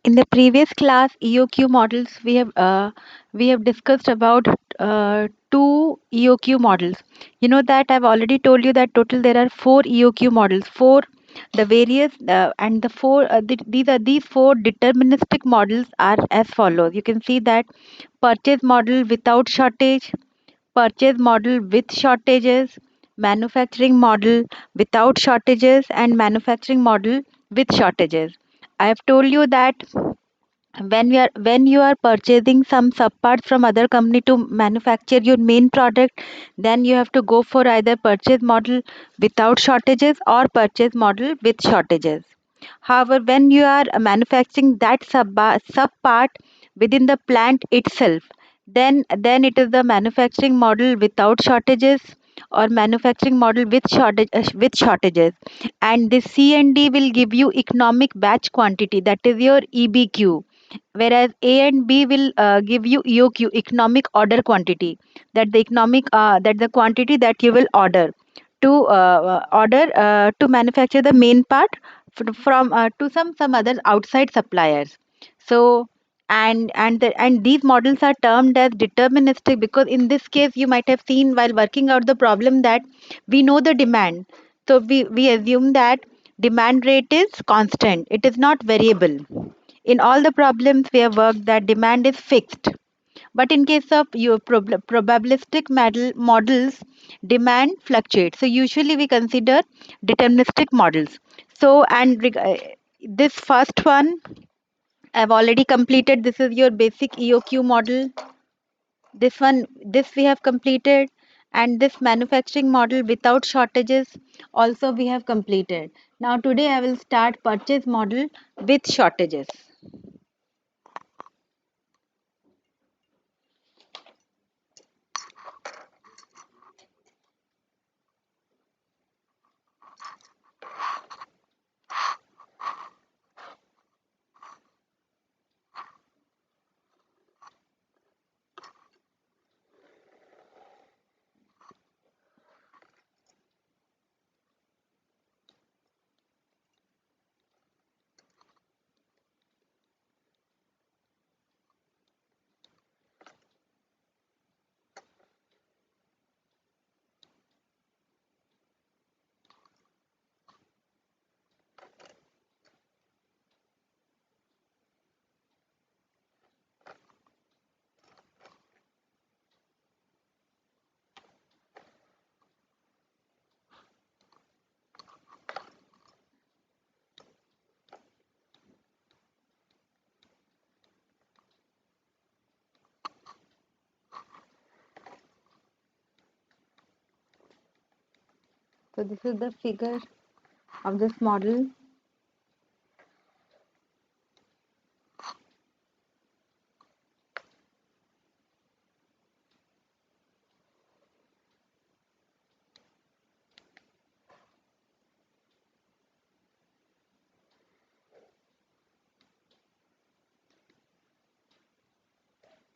In the previous class, EOQ models, we have discussed about two EOQ models. You know that I've already told you that total there are four EOQ models. Four, the various and the four. These four deterministic models are as follows. You can see that purchase model without shortage, purchase model with shortages, manufacturing model without shortages, and manufacturing model with shortages. I have told you that when you are purchasing some subparts from other company to manufacture your main product, then you have to go for either purchase model without shortages or purchase model with shortages. However, when you are manufacturing that sub part within the plant itself, then it is the manufacturing model without shortages or manufacturing model with shortages, and the C and D will give you economic batch quantity, that is your EBQ, whereas A and B will give you EOQ, economic order quantity, that the quantity that you will order to manufacture the main part from to some other outside suppliers. So and these models are termed as deterministic because in this case you might have seen while working out the problem that we know the demand, so we assume that demand rate is constant, it is not variable. In all the problems we have worked, that demand is fixed. But in case of your probabilistic models, demand fluctuates. So usually we consider deterministic models. So this first one I've already completed. This is your basic EOQ model. This we have completed, and this manufacturing model without shortages also we have completed. Now today I will start purchase model with shortages. So this is the figure of this model.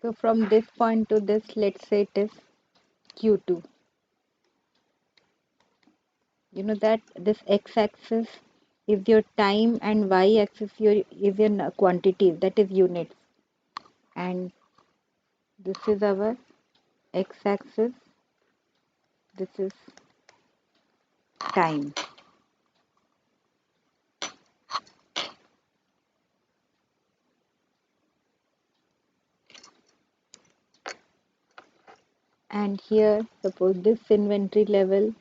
So from this point to this, let's say it is Q2. You know that this x-axis is your time and y-axis is your quantity, that is units. And this is our x-axis, this is time. And here, suppose this inventory level,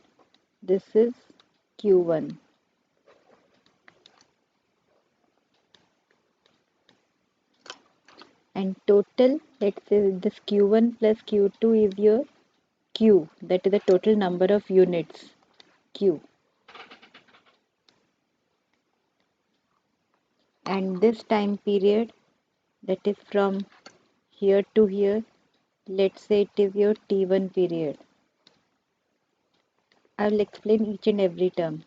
this is Q1. And total, let's say this Q1 plus Q2 is your Q, that is the total number of units, Q. And this time period, that is from here to here, let's say it is your T1 period. I will explain each and every term.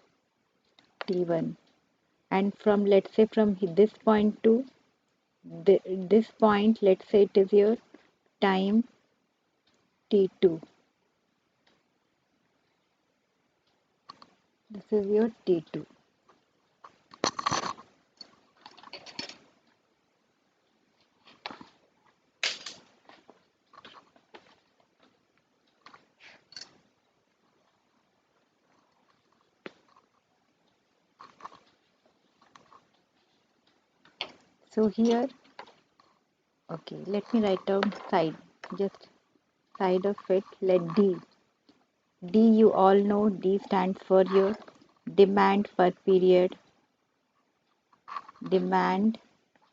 T1. And from, let's say from this point to this point, let's say it is your time T2. This is your T2. So here, okay, let me write down side, just side of it, let D. D, you all know, D stands for your demand per period, demand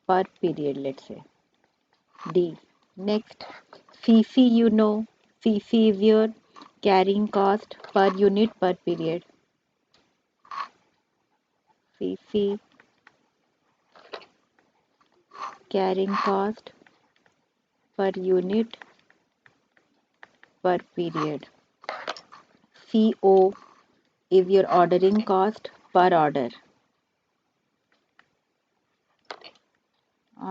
per period, let's say, D. Next, CC, you know, CC is your carrying cost per unit per period. CC, carrying cost per unit per period. CO is your ordering cost per order.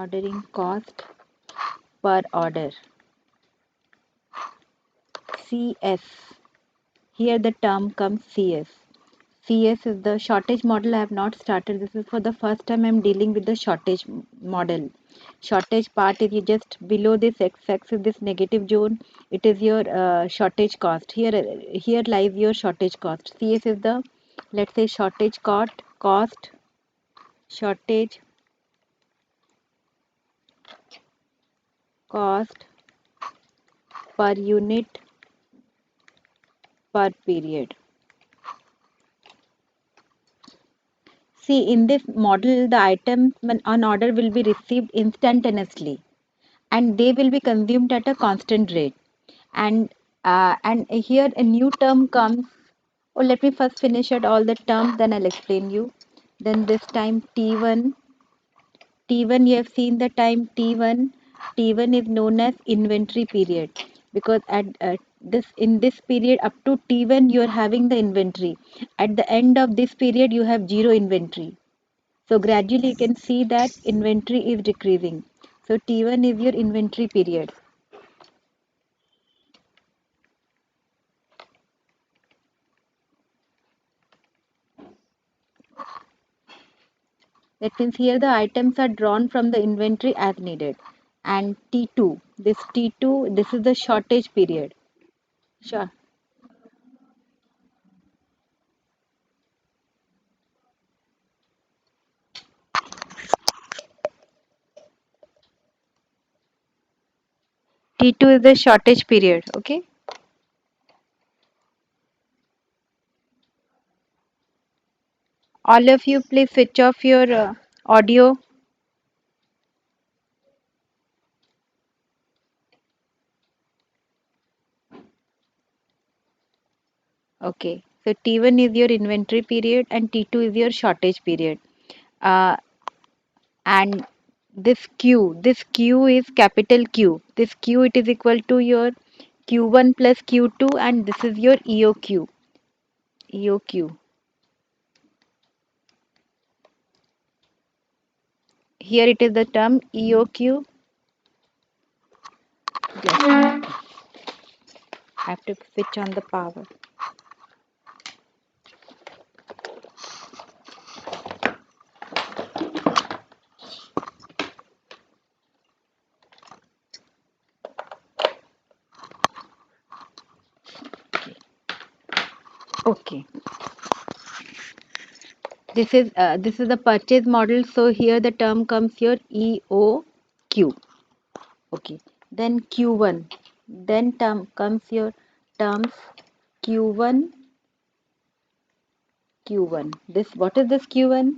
Ordering cost per order. CS, here the term comes CS. CS is the shortage model. I have not started. This is for the first time I am dealing with the shortage model. Shortage part is you just below this x-axis, this negative zone. It is your shortage cost. Here lies your shortage cost. CS is the, let's say, shortage shortage cost per unit per period. See, in this model, the items when on order will be received instantaneously and they will be consumed at a constant rate. And here a new term comes. Oh, let me first finish at all the terms, then I'll explain you. Then this time T1 you have seen the time T1 is known as inventory period because at this in this period up to T1 you are having the inventory. At the end of this period you have zero inventory. So gradually you can see that inventory is decreasing. So T1 is your inventory period. That means here the items are drawn from the inventory as needed. And T2, this is the shortage period. Sure. T2 is the shortage period. Okay. All of you, please switch off your audio. Okay. So T1 is your inventory period and T2 is your shortage period. Uh, and this Q is capital Q. This Q it is equal to your Q1 plus Q2 and this is your EOQ. EOQ. Here it is the term EOQ. Just I have to switch on the power. Okay. This is the purchase model. So here the term comes here EOQ. Okay. Then Q1. Then term comes your terms Q1 Q1. This what is this Q1?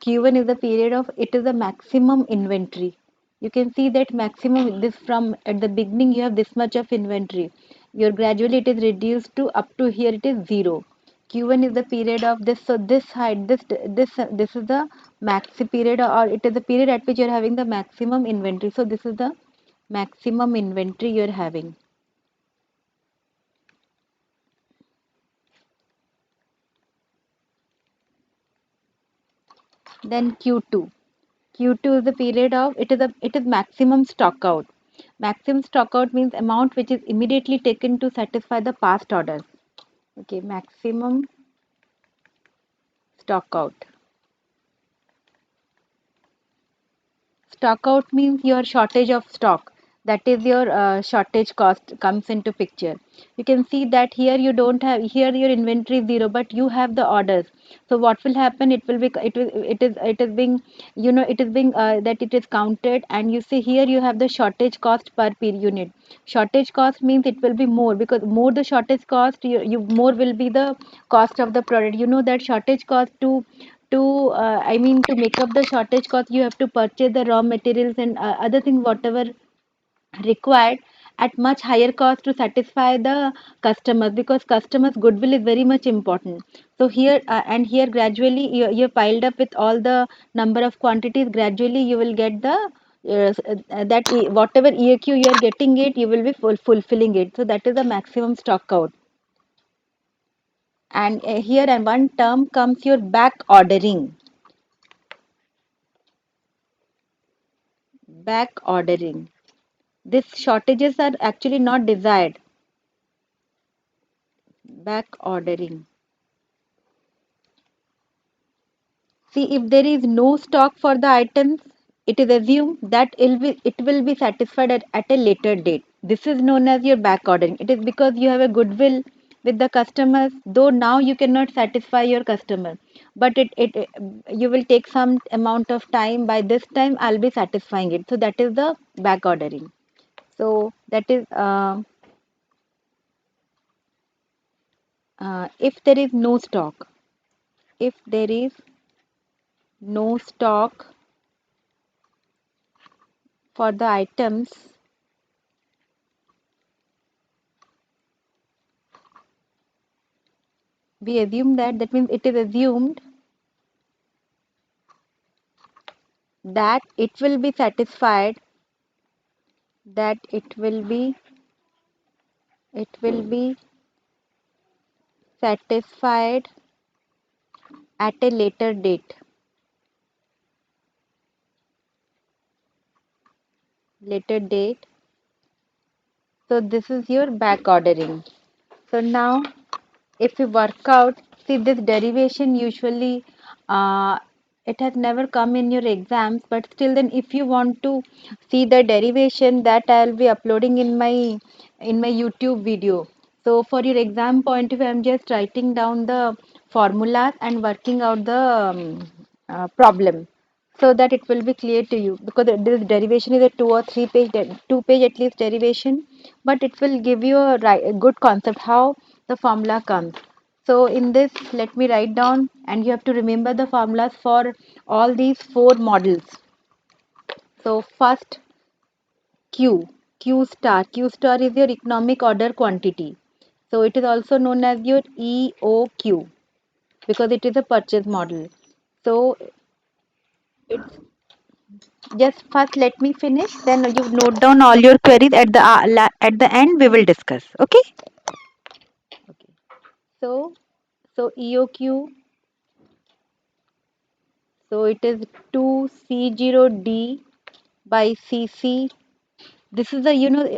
Q1 is the period of it is the maximum inventory. You can see that maximum this from at the beginning you have this much of inventory. Your gradually it is reduced to up to here it is zero. Q1 is the period of this so this height this is the maxi period or it is the period at which you are having the maximum inventory. So this is the maximum inventory you are having. Then Q2. Q2 is the period of it is maximum stock out. Maximum stock out means amount which is immediately taken to satisfy the past orders. Okay, maximum stock out. Stock out means your shortage of stock. that is your shortage cost comes into picture. You can see that here you don't have, here your inventory is zero, but you have the orders. So what will happen, it will be, it is being, it is being that it is counted, and you see here you have the shortage cost per unit. Shortage cost means it will be more, because more the shortage cost, you more will be the cost of the product. You know that shortage cost to I mean, to make up the shortage cost, you have to purchase the raw materials and other things whatever required at much higher cost to satisfy the customers, because customers goodwill is very much important. So here and here gradually you piled up with all the number of quantities, gradually you will get the whatever EAQ you are getting it, you will be fulfilling it. So that is the maximum stock out. And here and one term comes your back ordering. Back ordering, these shortages are actually not desired. Back ordering, see, if there is no stock for the items, it is assumed that it will be satisfied at a later date. This is known as your back ordering. It is because you have a goodwill with the customers, though now you cannot satisfy your customer. But you will take some amount of time. By this time, I'll be satisfying it. So that is the back ordering. So that is if there is no stock. If there is no stock for the items, we assume that means it is assumed that it will be satisfied, that it will be satisfied at a later date. So this is your back ordering. So now if you work out, see this derivation usually it has never come in your exams, but still then if you want to see the derivation, that I'll be uploading in my YouTube video. So for your exam point of view, I'm just writing down the formulas and working out the problem, so that it will be clear to you, because this derivation is a 2 or 3 page, 2 page at least derivation, but it will give you a good concept how the formula comes. So in this, let me write down, and you have to remember the formulas for all these four models. So first, q q star is your economic order quantity, so it is also known as your EOQ, because it is a purchase model. So it's just first let me finish, then you note down all your queries. At the end we will discuss. Okay. Okay. So EOQ, so it is 2C0D by CC. This is the,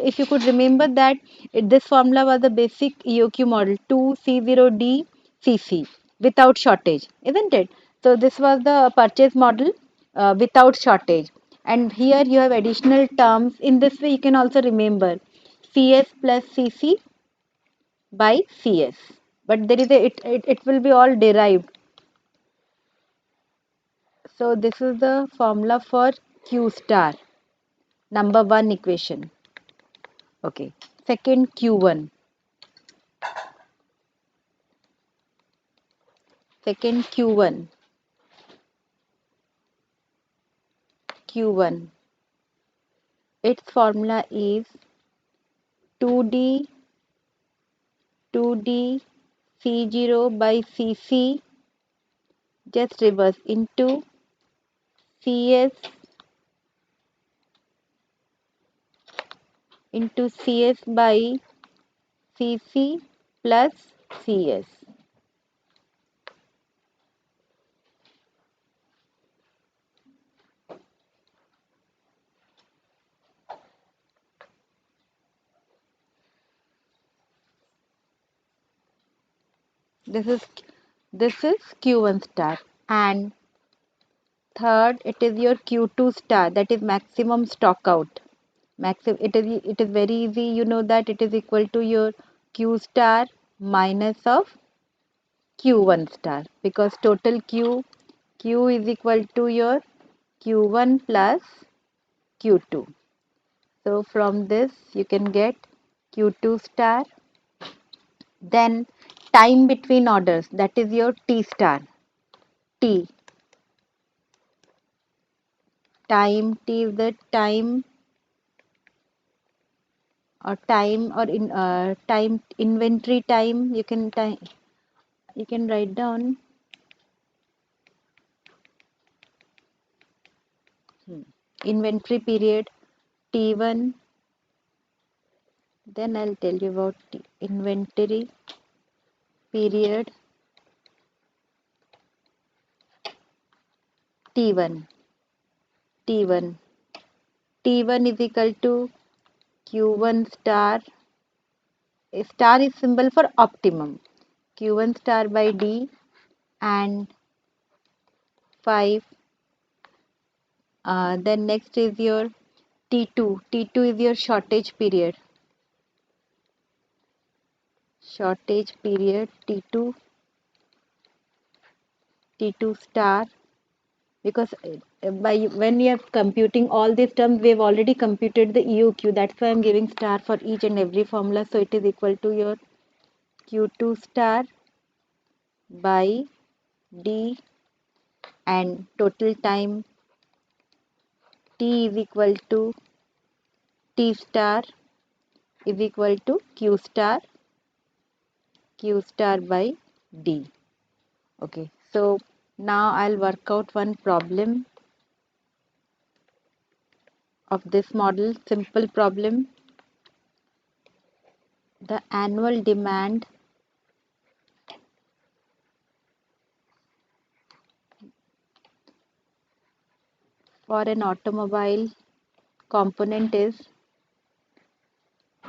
if you could remember that this formula was the basic EOQ model, 2C0D CC, without shortage, isn't it? So this was the purchase model without shortage. And here you have additional terms. In this way, you can also remember CS plus CC by CS. But there is it will be all derived. So this is the formula for Q star, number one equation. Okay. Second, Q1. Second, Q1. Its formula is 2D 2D C0 by CC, just reverse into CS by CC plus CS. This is Q1 star. And third, it is your Q2 star, that is maximum stock out. It is very easy. You know that it is equal to your Q star minus of Q1 star, because total Q is equal to your Q1 plus Q2. So from this you can get Q2 star. Then time between orders, that is your T star. T T is the time, or time, or in time inventory time. You can write down inventory period T1. Then I'll tell you about inventory period T1. T1 T1 is equal to Q1 star. A star is symbol for optimum. Q1 star by D, and 5. Then next is your T2. T2 is your shortage period. Shortage period T2. T2 star, because by when you are computing all these terms, we have already computed the EOQ. That's why I'm giving star for each and every formula. So it is equal to your Q2 star by D, and total time T is equal to T star is equal to Q star by D. Okay, so now I'll work out one problem of this model. Simple problem. The annual demand for an automobile component is,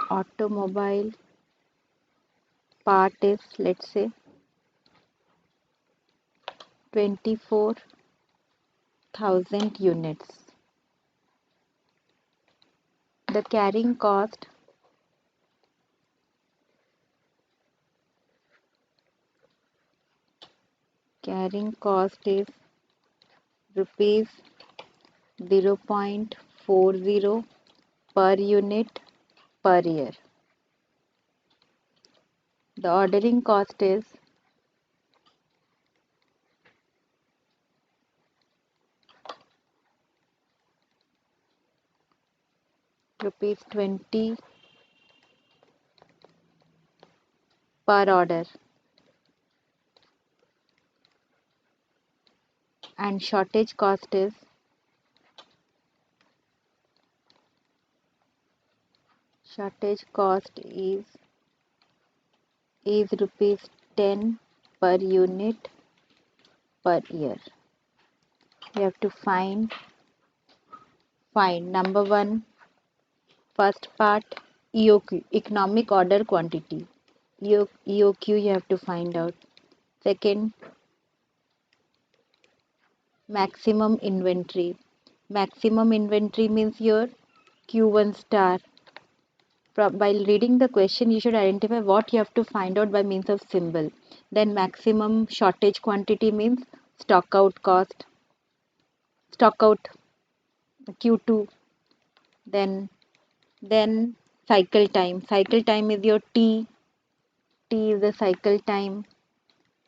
automobile part is, let's say, 24,000 units. The carrying cost is rupees 0.40 per unit per year. The ordering cost is rupees 20 per order, and shortage cost is rupees 10 per unit per year. You have to find number 1, first part, EOQ, economic order quantity. EOQ you have to find out. Second, maximum inventory. Maximum inventory means your Q1 star. While reading the question, you should identify what you have to find out by means of symbol. Then maximum shortage quantity means stock out cost, stock out Q2. Then cycle time. Cycle time is your T. T is the cycle time.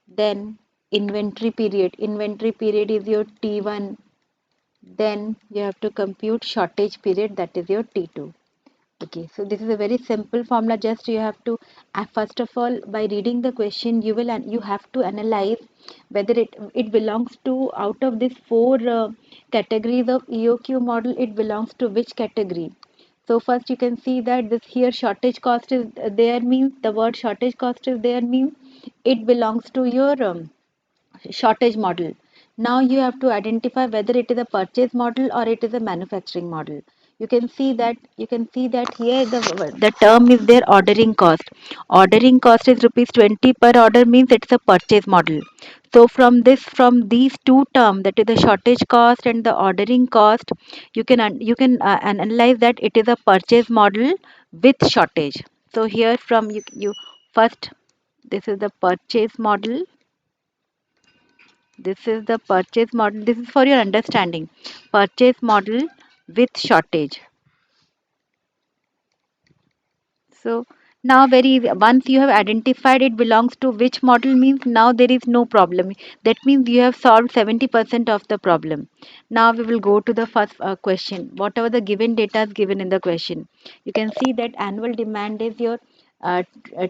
Then inventory period. Inventory period is your T1. Then you have to compute shortage period, that is your T2. Okay, so this is a very simple formula. Just you have to, first of all, by reading the question, you have to analyze whether it belongs to, out of these 4 categories of EOQ model, it belongs to which category. So first you can see that this here shortage cost is there, means the word shortage cost is there, means it belongs to your shortage model. Now you have to identify whether it is a purchase model or it is a manufacturing model. you can see that here the term is their ordering cost. Ordering cost is rupees 20 per order, means it's a purchase model. So from these two terms, that is the shortage cost and the ordering cost, you can analyze that it is a purchase model with shortage. So here from you first, this is the purchase model. This is the purchase model. This is for your understanding. Purchase model with shortage. So now very easy. Once you have identified it belongs to which model, means now there is no problem. That means you have solved 70% of the problem. Now we will go to the first question. Whatever the given data is given in the question, you can see that annual demand is your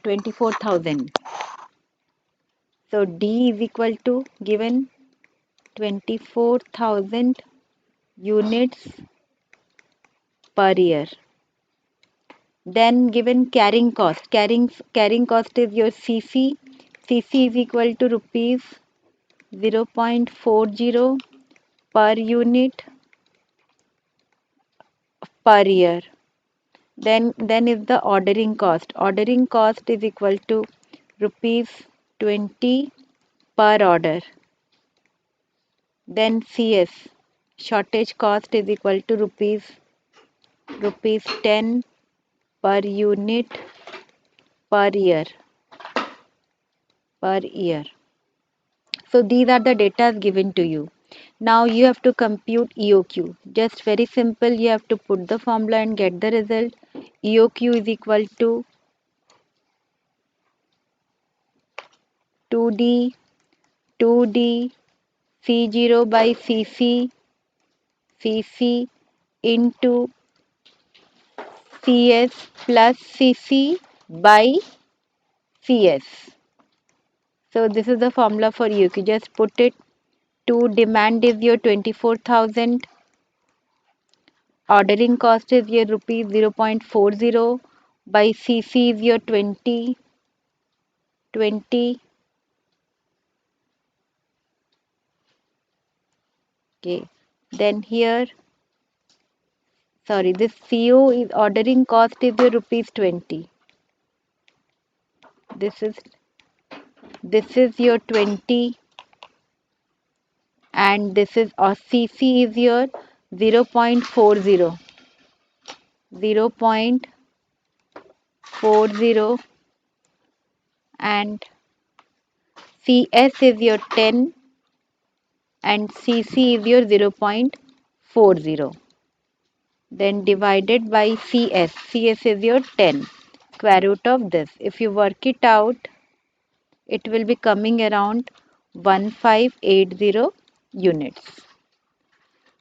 24,000. So D is equal to given 24,000 units per year. Then given carrying cost. Carrying cost is your CC. CC is equal to rupees 0.40 per unit per year. Then is the ordering cost. Ordering cost is equal to rupees 20 per order. Then CS, shortage cost, is equal to rupees 10 per unit per year. So these are the data given to you. Now you have to compute EOQ. Just very simple, you have to put the formula and get the result. EOQ is equal to 2D 2D C0 by CC into CS plus CC by CS. So this is the formula for EOQ. Just put it. To demand is your 24,000. Ordering cost is your rupees 0.40 by CC is your 20. Okay. Then here, sorry, this CO is ordering cost is your rupees 20. This is your 20, and this is or CC is your 0.40. 0.40, and CS is your 10, and CC is your 0.40. Then divided by CS. CS is your 10. Square root of this. If you work it out, it will be coming around 1580 units.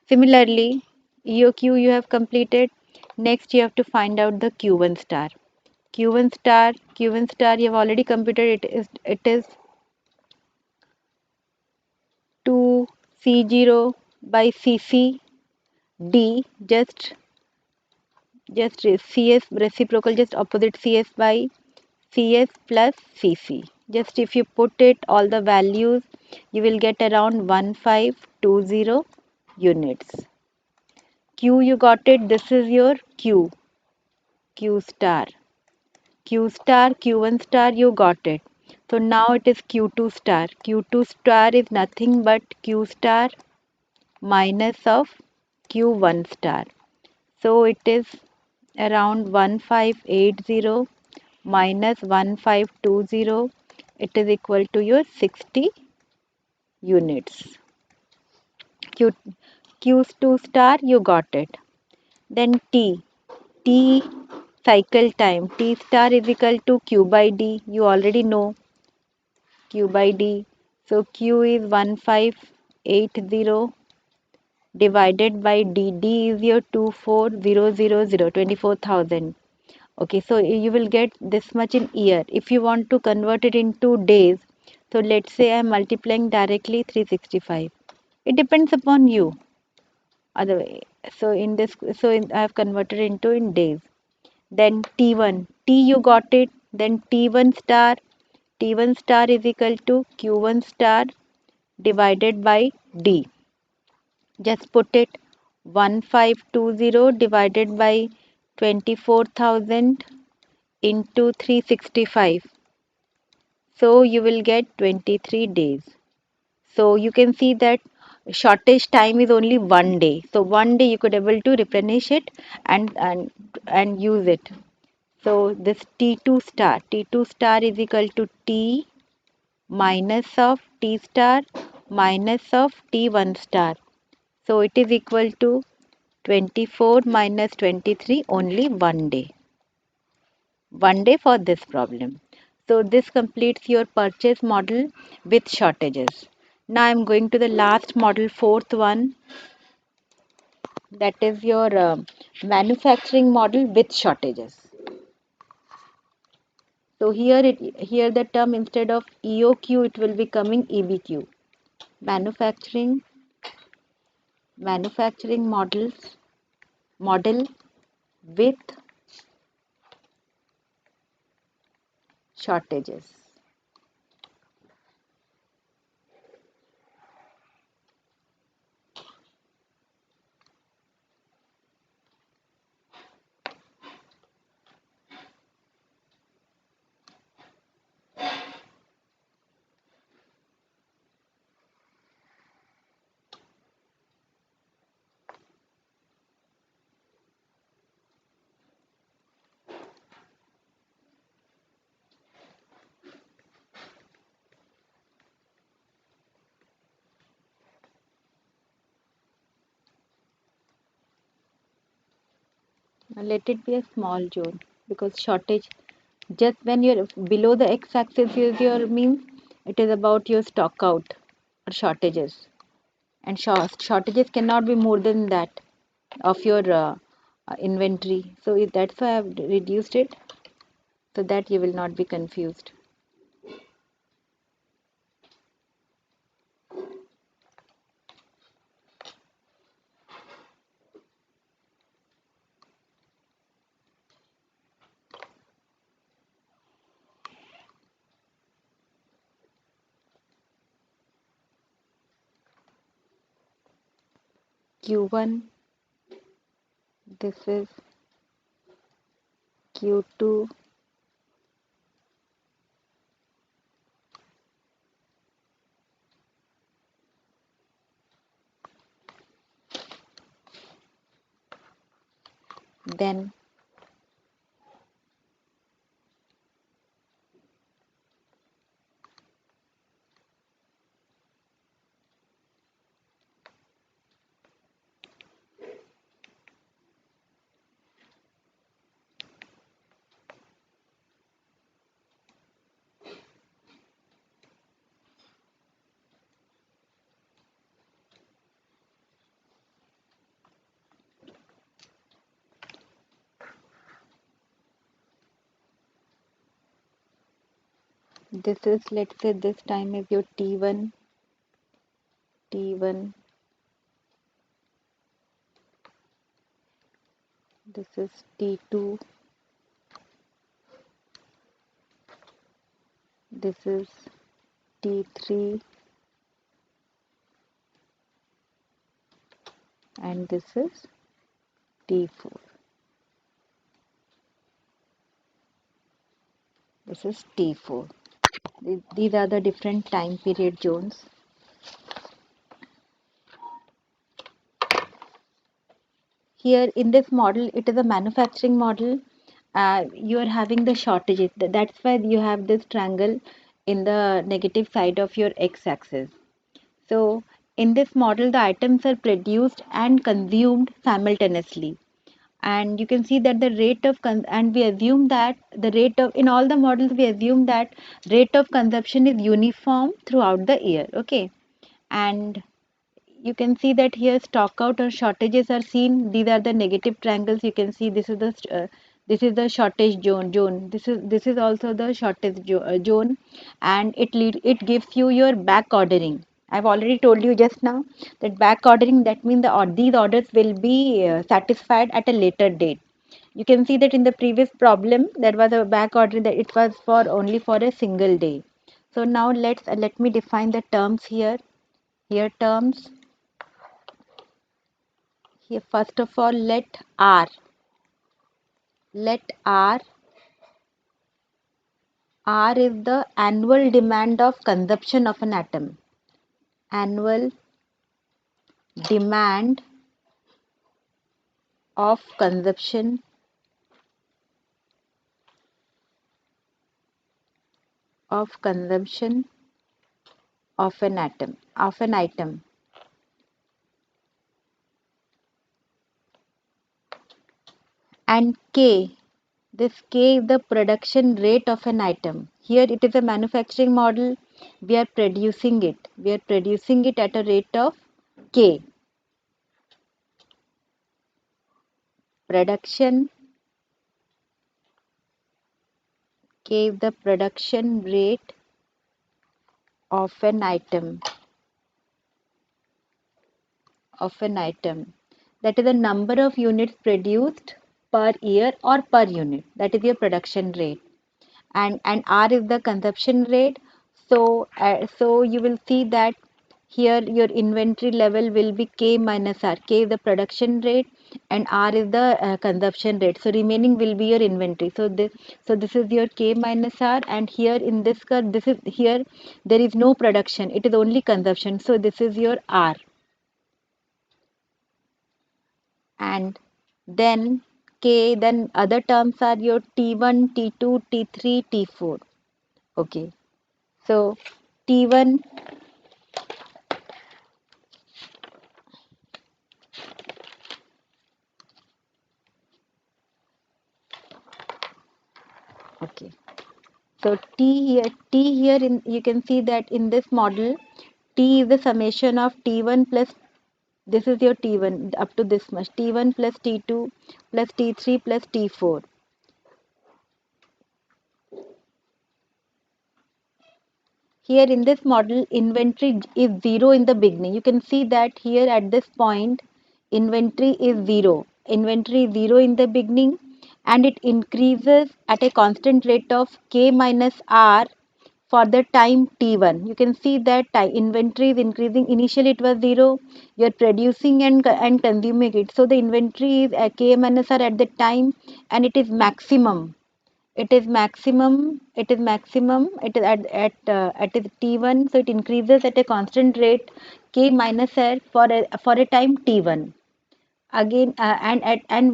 Similarly, EOQ you have completed. Next you have to find out the Q1 star. Q1 star you have already computed. It is 2C0 by CC D, just CS reciprocal, just opposite CS by CS plus CC. Just if you put it all the values, you will get around 1520 units. Q you got it. This is your Q star. Q1 star you got it. So now it is Q2 star. Q2 star is nothing but Q star minus of Q1 star. So it is around 1580 minus 1520. It is equal to your 60 units. Q, Q2 star you got it. Then T cycle time. T star is equal to Q by D. You already know Q by D. So Q is 1580 divided by D. D is your 24,000. Okay, so you will get this much in year. If you want to convert it into days, so let's say I'm multiplying directly 365. It depends upon you. Other way. So in this, I have converted into in days. Then T1, T you got it. Then T1 star. T1 star is equal to Q1 star divided by D. Just put it. 1520 divided by 24,000 into 365. So you will get 23 days. So you can see that shortage time is only 1 day. So 1 day you could able to replenish it and use it. So this T2 star is equal to T minus of T star minus of T1 star. So it is equal to 24 minus 23, only 1 day. 1 day for this problem. So this completes your purchase model with shortages. Now I'm going to the last model, fourth one, that is your manufacturing model with shortages. So here the term, instead of EOQ it will be coming EBQ. Manufacturing model with shortages. Now let it be a small zone, because shortage, just when you're below the x-axis is your means, it is about your stock out or shortages, and shortages cannot be more than that of your inventory. So that's why I've reduced it, so that you will not be confused. Q1, this is Q2, then this is, let's say this time is your T1, this is T2, this is T3, and this is T4. This is T4. These are the different time period zones. Here in this model, it is a manufacturing model. You are having the shortages. That's why you have this triangle in the negative side of your x-axis. So in this model, the items are produced and consumed simultaneously. And you can see that the rate of and we assume that the rate of, in all the models we assume that rate of consumption is uniform throughout the year. Okay, and you can see that here stock out or shortages are seen. These are the negative triangles. You can see this is the shortage zone. This is also the shortage zone, and it gives you your back ordering. I've already told you just now that back ordering, that means these orders will be satisfied at a later date. You can see that in the previous problem there was a back ordering, that it was for only for a single day. So now let me define the terms here. Here terms Here, first of all, let R is the annual demand of consumption of an atom. Annual demand of consumption of an item. And K, this K is the production rate of an item. Here it is a manufacturing model. We are producing it. We are producing it at a rate of K. Production K is the production rate of an item. That is the number of units produced per year or per unit. That is your production rate. And R is the consumption rate. So you will see that here your inventory level will be K minus R. K is the production rate and R is the consumption rate. So remaining will be your inventory. So this is your K minus R, and here in this curve, this is here there is no production. It is only consumption. So this is your R. And then K, then other terms are your T1, T2, T3, T4. Okay. So T1, okay. So T here in you can see that in this model, T is the summation of T1 plus this is your T1 up to this much, T1 plus T2 plus T3 plus T4. Here in this model, inventory is zero in the beginning. You can see that here at this point, inventory is zero. Inventory is zero in the beginning, and it increases at a constant rate of K minus R for the time T1. You can see that inventory is increasing. Initially it was zero. You are producing and consuming it. So the inventory is K minus R at the time, and it is maximum. It is at its T1, so it increases at a constant rate K minus R for a time T1. Again, and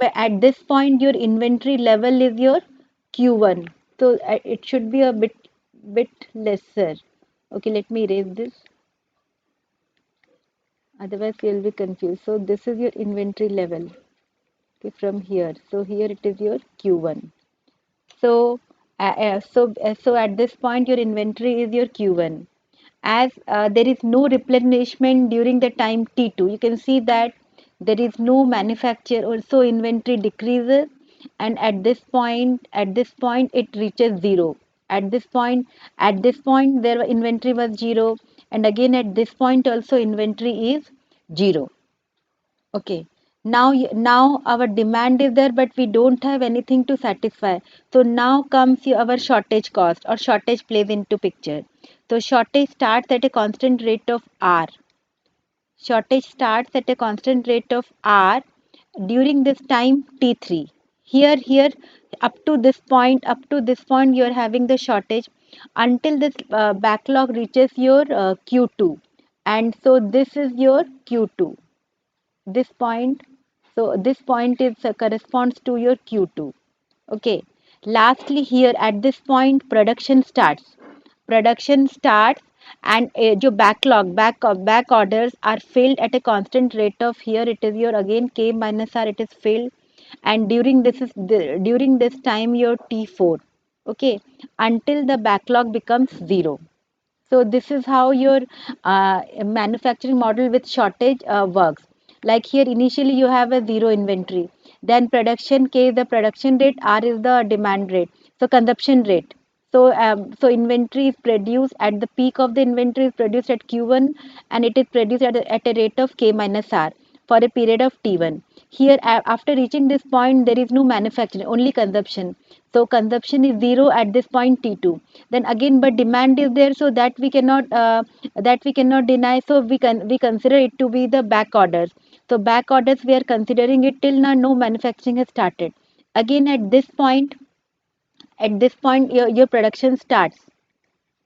at this point your inventory level is your Q1. So it should be a bit lesser. Okay, let me erase this. Otherwise you will be confused. So this is your inventory level. Okay, from here. So here it is your Q1. So at this point, your inventory is your Q1. As there is no replenishment during the time T2, you can see that there is no manufacture. Also, inventory decreases, and at this point, it reaches zero. At this point, their inventory was zero, and again at this point also inventory is zero. Okay. Now our demand is there, but we don't have anything to satisfy. So now comes our shortage cost, or shortage plays into picture. So shortage starts at a constant rate of R. Shortage starts at a constant rate of R during this time T3. Here up to this point you are having the shortage until this backlog reaches your Q2, and so this is your Q2, this point. So this point is corresponds to your Q2. Okay. Lastly, here at this point production starts, and your back orders are filled at a constant rate of, here it is your again K minus R, it is filled, and during this time your T4. Okay, until the backlog becomes zero. So this is how your manufacturing model with shortage works. Like here initially you have a zero inventory. Then production K is the production rate, R is the demand rate. So consumption rate. So inventory is produced at the peak of the inventory is produced at Q1, and it is produced at a rate of K minus R for a period of T1. Here after reaching this point there is no manufacturing, only consumption. So consumption is zero at this point T2. Then again but demand is there, so that we cannot deny, so we consider it to be the back orders. So back orders, we are considering it till now no manufacturing has started. Again at this point your production starts.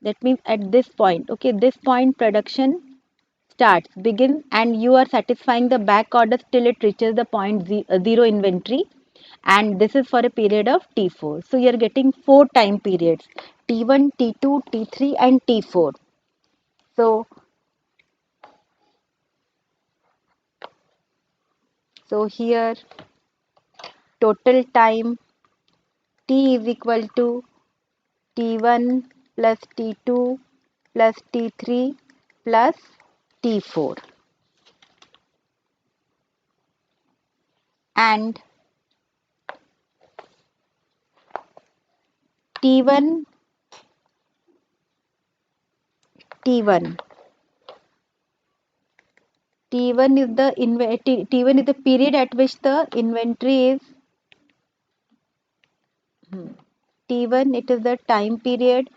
That means at this point, okay, this point production begin, and you are satisfying the back orders till it reaches the point zero inventory, and this is for a period of T4. So you are getting four time periods: T1, T2, T3 and T4. So here total time T is equal to T1 plus T2 plus T3 plus T4, and T1 T1 T1 is the T1 is the period at which the inventory is T1, it is the time period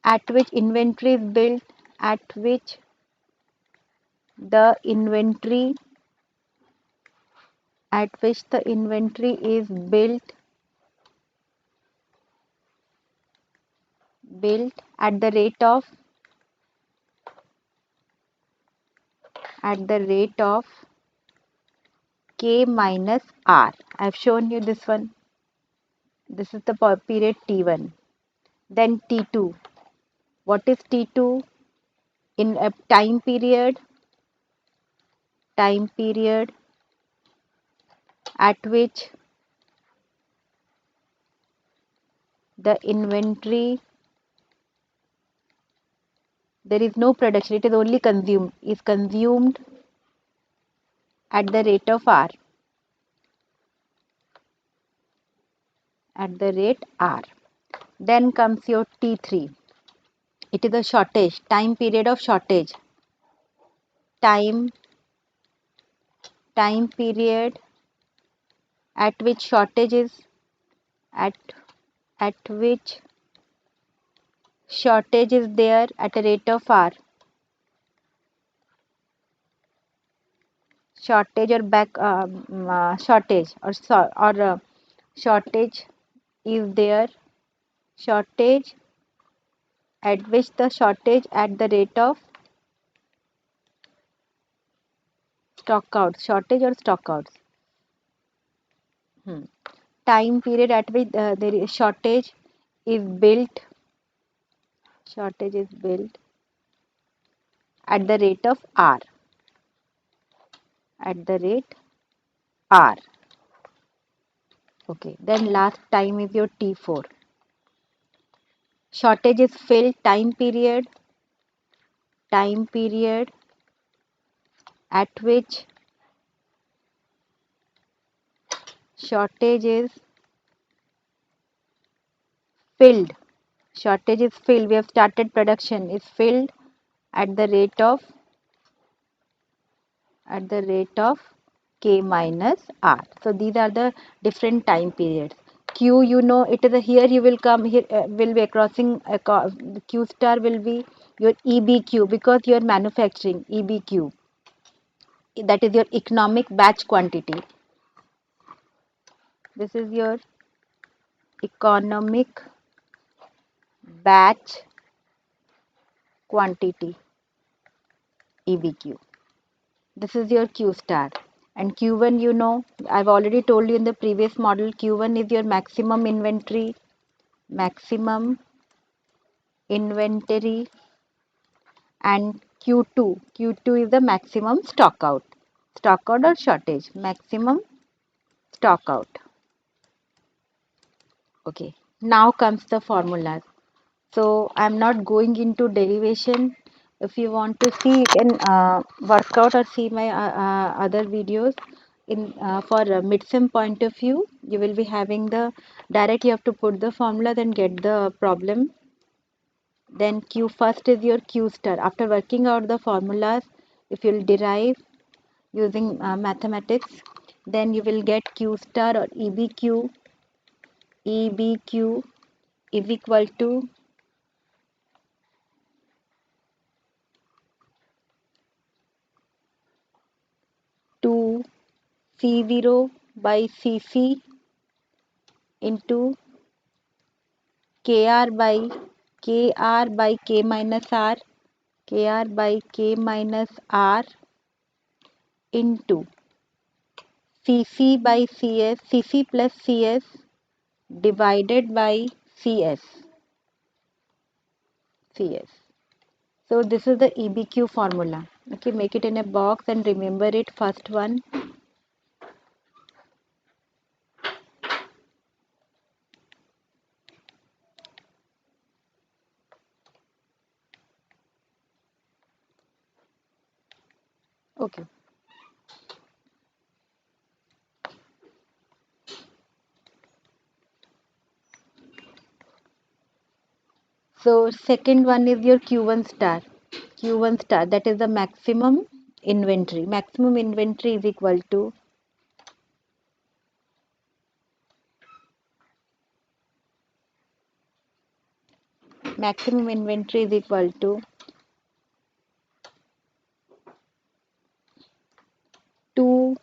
at which inventory is built, at which the inventory is built at the rate of K minus R. I have shown you this one. This is the period T1. Then T2. What is T2? In a time period at which the inventory, there is no production, it is only consumed at the rate of R. Then comes your T3. It is a time period of shortage. Time period at which shortage is there at a rate of R. Shortage or shortage is there. Shortage at which the shortage at the rate of stockouts. Shortage or stockouts. Time period at which there is shortage is built. At the rate of R. Okay. Then last time is your T4. Shortage is filled. Time period at which shortage is filled. We have started production. Is filled at the rate of K minus R. So these are the different time periods. Q, you know, it is here you will come here will be crossing Q star will be your EBQ, because you are manufacturing EBQ. That is your economic batch quantity. This is your economic batch quantity, EBQ. This is your Q star. And Q1, you know, I've already told you in the previous model, Q1 is your maximum inventory, and Q2 is the maximum stock out or shortage, maximum stock out. Okay, now comes the formulas. So I'm not going into derivation. If you want to see, you can work out or see my other videos. In for a mid-sim point of view, you will be having the direct. You have to put the formula, then get the problem. Then Q first is your Q star. After working out the formulas, if you'll derive using mathematics, then you will get Q star or EBQ. EBQ is equal to 2 C0 by Cc into Kr by K minus R, Kr by K minus R into Cc by Cs, Cc plus Cs divided by Cs. Cs. So this is the EBQ formula. Okay, make it in a box and remember it. First one. Okay. So second one is your Q1 star. Q1 star, that is the maximum inventory. Maximum inventory is equal to maximum inventory is equal to 2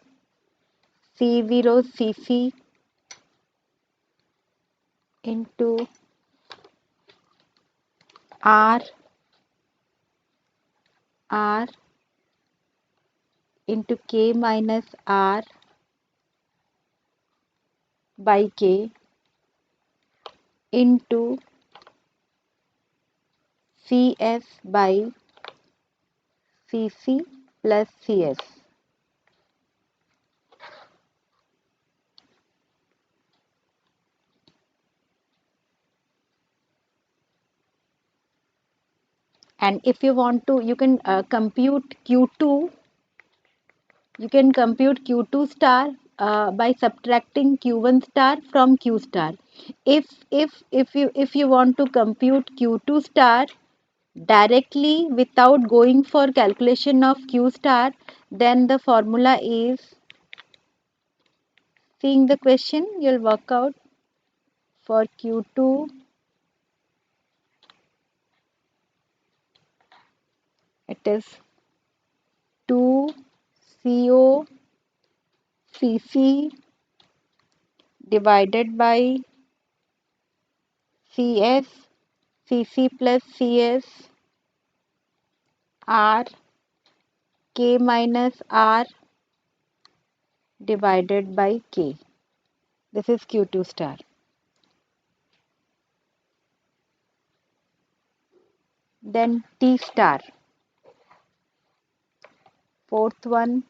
C0 Cc into R R into K minus R by K into Cs by Cc plus Cs. And if you want to, you can compute Q2. You can compute Q2 star by subtracting Q1 star from Q star. If you want to compute Q2 star directly without going for calculation of Q star, then the formula is, seeing the question, you'll work out for Q2 it is 2 CO Cc divided by Cs, Cc plus Cs R K minus R divided by K. This is Q2 star. Then T star. Fourth one,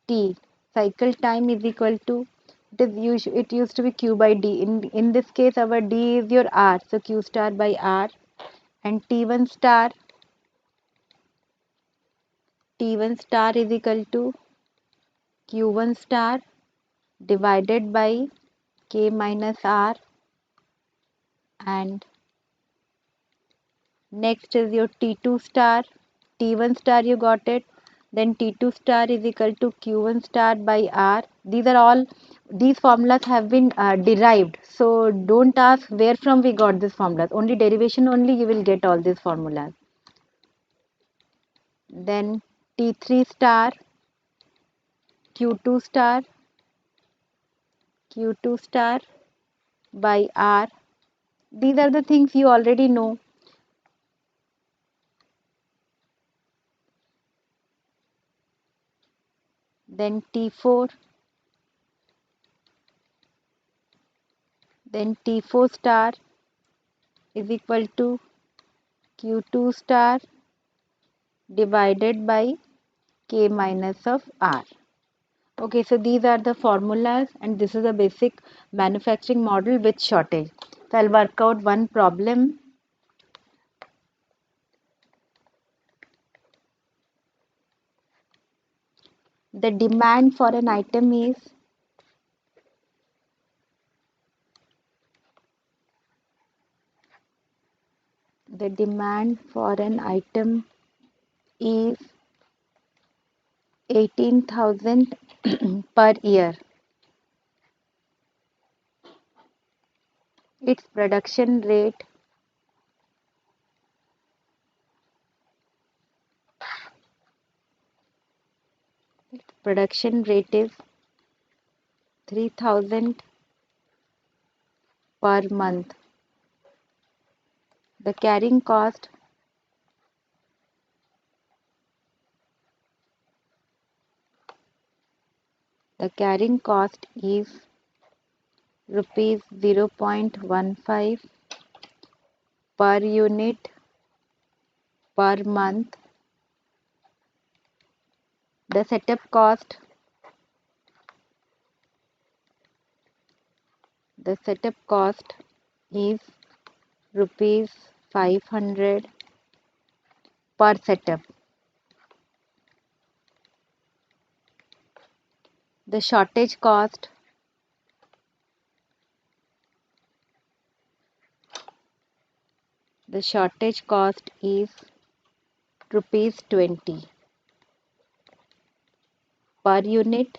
T. Cycle time is equal to, it used to be Q by D. In this case, our D is your R. So Q star by R. And T1 star is equal to Q1 star divided by K minus R. And next is your T2 star. T1 star you got it. Then T2 star is equal to Q1 star by R. These formulas have been derived. So don't ask where from we got these formulas. Only derivation only you will get all these formulas. Then T3 star, Q2 star, Q2 star by R. These are the things you already know. Then T4, then T4 star is equal to Q2 star divided by K minus of R. Okay, so these are the formulas and this is a basic manufacturing model with shortage. So I'll work out one problem. The demand for an item is the demand for an item is 18,000 per year. Its production rate Production rate is 3000 per month. The carrying cost the carrying cost is rupees 0.15 per unit per month. The setup cost is rupees 500 per setup. The shortage cost is rupees 20 per unit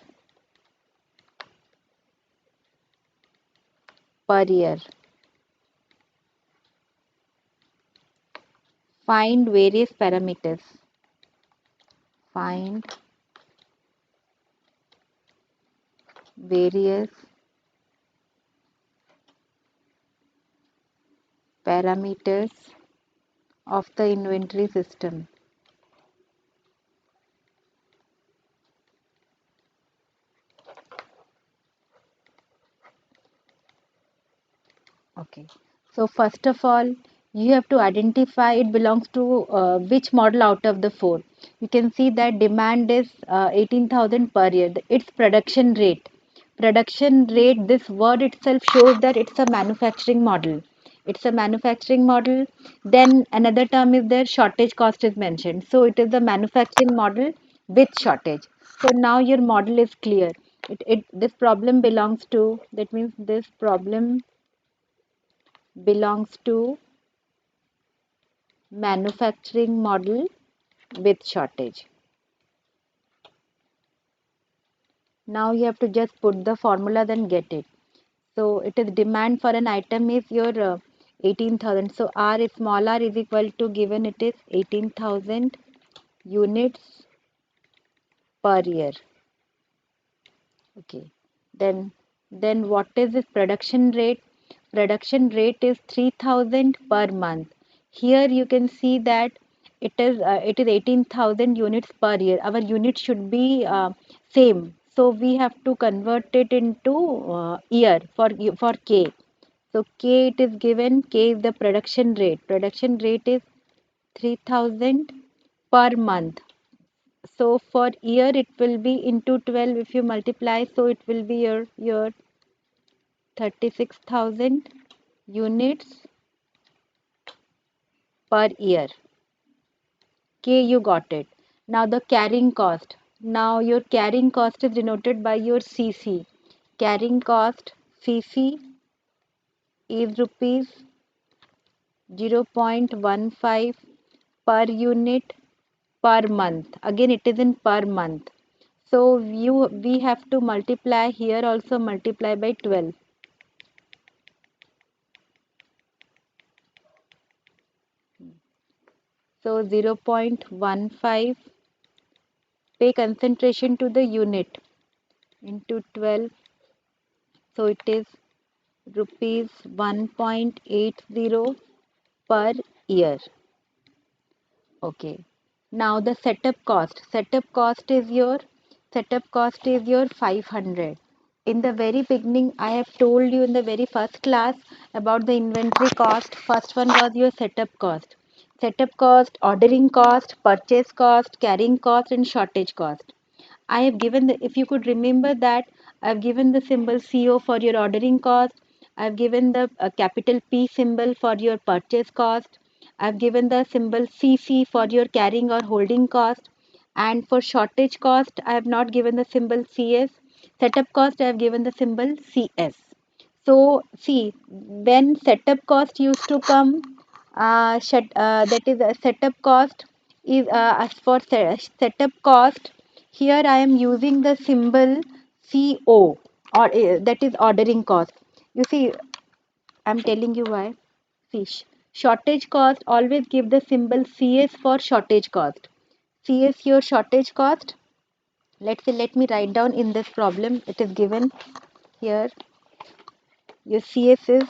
per year. Find various parameters. Find various parameters of the inventory system. Okay. So first of all, you have to identify it belongs to which model out of the four. You can see that demand is 18,000 per year. Its production rate. Production rate, this word itself shows that it's a manufacturing model. It's a manufacturing model. Then another term is there, shortage cost is mentioned. So it is the manufacturing model with shortage. So now your model is clear. This problem belongs to, that means this problem belongs to manufacturing model with shortage. Now you have to just put the formula, then get it. So it is demand for an item is your 18,000. So R is small r is equal to, given it is 18,000 units per year. Okay. Then what is this production rate? Production rate is 3000 per month. Here you can see that it is 18,000 units per year. Our unit should be same. So we have to convert it into year for K. So K it is given, K is the production rate. Production rate is 3000 per month. So for year it will be into 12 if you multiply, so it will be your 36,000 units per year. K, you got it. Now the carrying cost. Now your carrying cost is denoted by your CC. Carrying cost CC is rupees 0.15 per unit per month. Again it is in per month. So we have to multiply here, also multiply by 12. So 0.15, pay concentration to the unit into 12. So it is rupees 1.80 per year. Okay. Now the setup cost. Setup cost is your 500. In the very beginning, I have told you in the very first class about the inventory cost. First one was your setup cost. Setup cost, ordering cost, purchase cost, carrying cost, and shortage cost. I have given the, if you could remember that, I have given the symbol CO for your ordering cost. I have given the capital P symbol for your purchase cost. I have given the symbol CC for your carrying or holding cost. And for shortage cost, I have not given the symbol CS. Setup cost, I have given the symbol CS. So see, when setup cost used to come, that is a setup cost is as for setup cost. Here I am using the symbol CO, or that is ordering cost. You see, I'm telling you why. Fish shortage cost, always give the symbol CS for shortage cost. CS your shortage cost. let's say, let me write down in this problem. It is given here, your CS is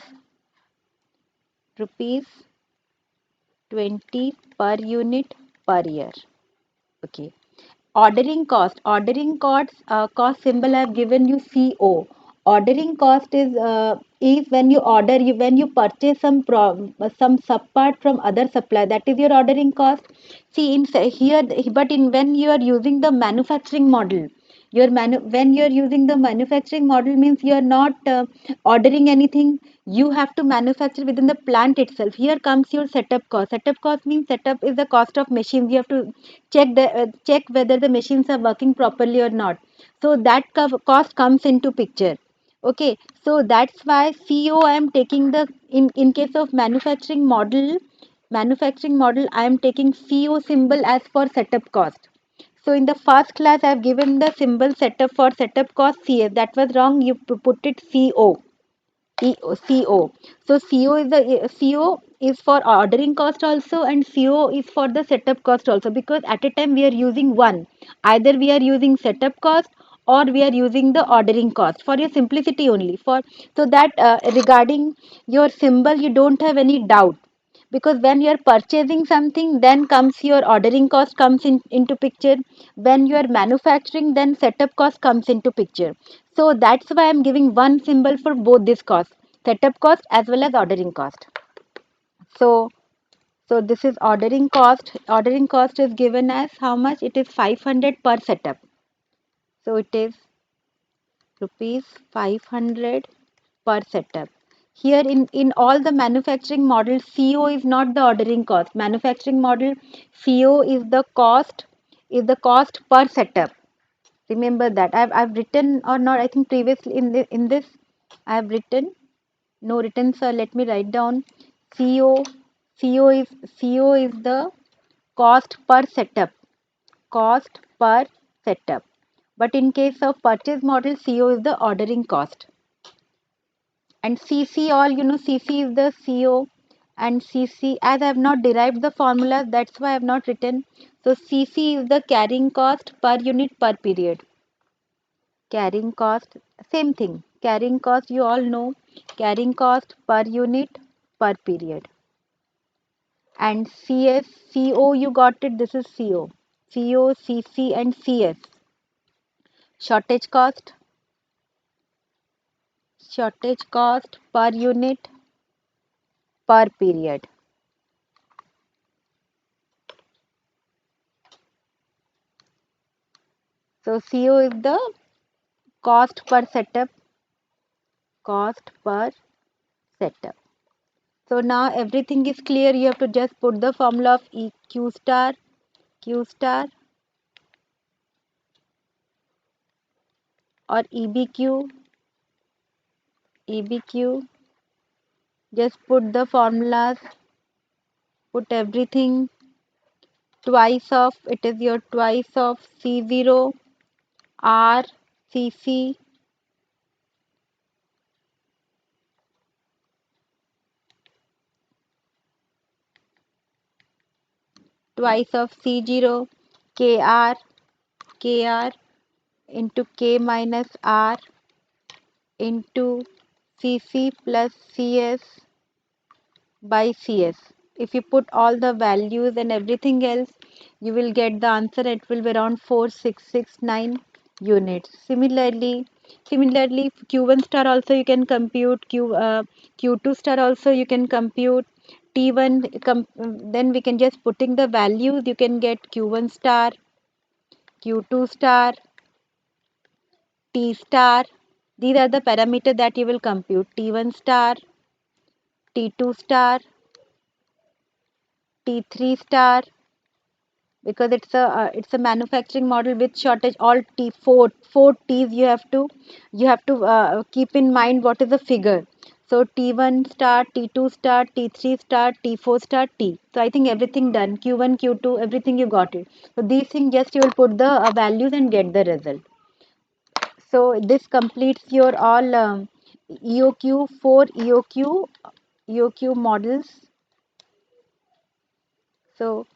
rupees 20 per unit per year. Okay. Ordering cost symbol I've given you CO. Ordering cost is when you order, you when you purchase some subpart from other supplier, that is your ordering cost. See in here, but in when you are using the manufacturing model, when you are using the manufacturing model means you are not ordering anything. You have to manufacture within the plant itself. Here comes your setup cost. Setup cost means setup is the cost of machines. You have to check whether the machines are working properly or not. So that cost comes into picture. Okay, so that's why CO I am taking the, in case of manufacturing model I am taking CO symbol as for setup cost. So in the first class I have given the symbol setup for setup cost CS. That was wrong. You put it CO. CO. So CO is for ordering cost also, and CO is for the setup cost also, because at a time we are using one. Either we are using setup cost or we are using the ordering cost, for your simplicity only. For so that regarding your symbol you don't have any doubt, because when you are purchasing something, then comes your ordering cost comes into picture. When you are manufacturing, then setup cost comes into picture. So that's why I'm giving one symbol for both these costs, setup cost as well as ordering cost. So so this is ordering cost. Ordering cost is given as how much? It is 500 per setup. So it is rupees 500 per setup. Here in all the manufacturing models, CO is not the ordering cost. Manufacturing model, CO is the cost per setup. Remember that. I've written or not, I think previously in this I have written, no written, sir, let me write down. CO CO is the cost per setup. Cost per setup. But in case of purchase model, CO is the ordering cost. And CC, all you know, CC is the CO, and CC, as I have not derived the formula, that's why I have not written. So CC is the carrying cost per unit per period. Carrying cost, same thing. Carrying cost, you all know, carrying cost per unit per period. And CS, CO, you got it, this is CO. CO, CC, and CS. Shortage cost, shortage cost per unit per period. So CO is the cost per setup, cost per setup. So now everything is clear. You have to just put the formula of EQ star, Q star, or EBQ, EBQ. Just put the formulas, put everything twice of, it is your twice of C0, R, CC, twice of C0, KR, KR into K minus R into CC plus CS by CS. If you put all the values and everything else, you will get the answer. It will be around 4669 units. Similarly, Q1 star also you can compute, Q2 star also you can compute. T1, then we can just putting the values, you can get Q1 star, Q2 star, T star. These are the parameters that you will compute. T1 star, T2 star, T3 star, because it's a manufacturing model with shortage. All T four T's you have to keep in mind what is the figure. So T1 star, T2 star, T3 star, T4 star, T. So I think everything done. Q1, Q2, everything you got it. So these things just you will put the values and get the result. So this completes your all EOQ, 4 EOQ models. So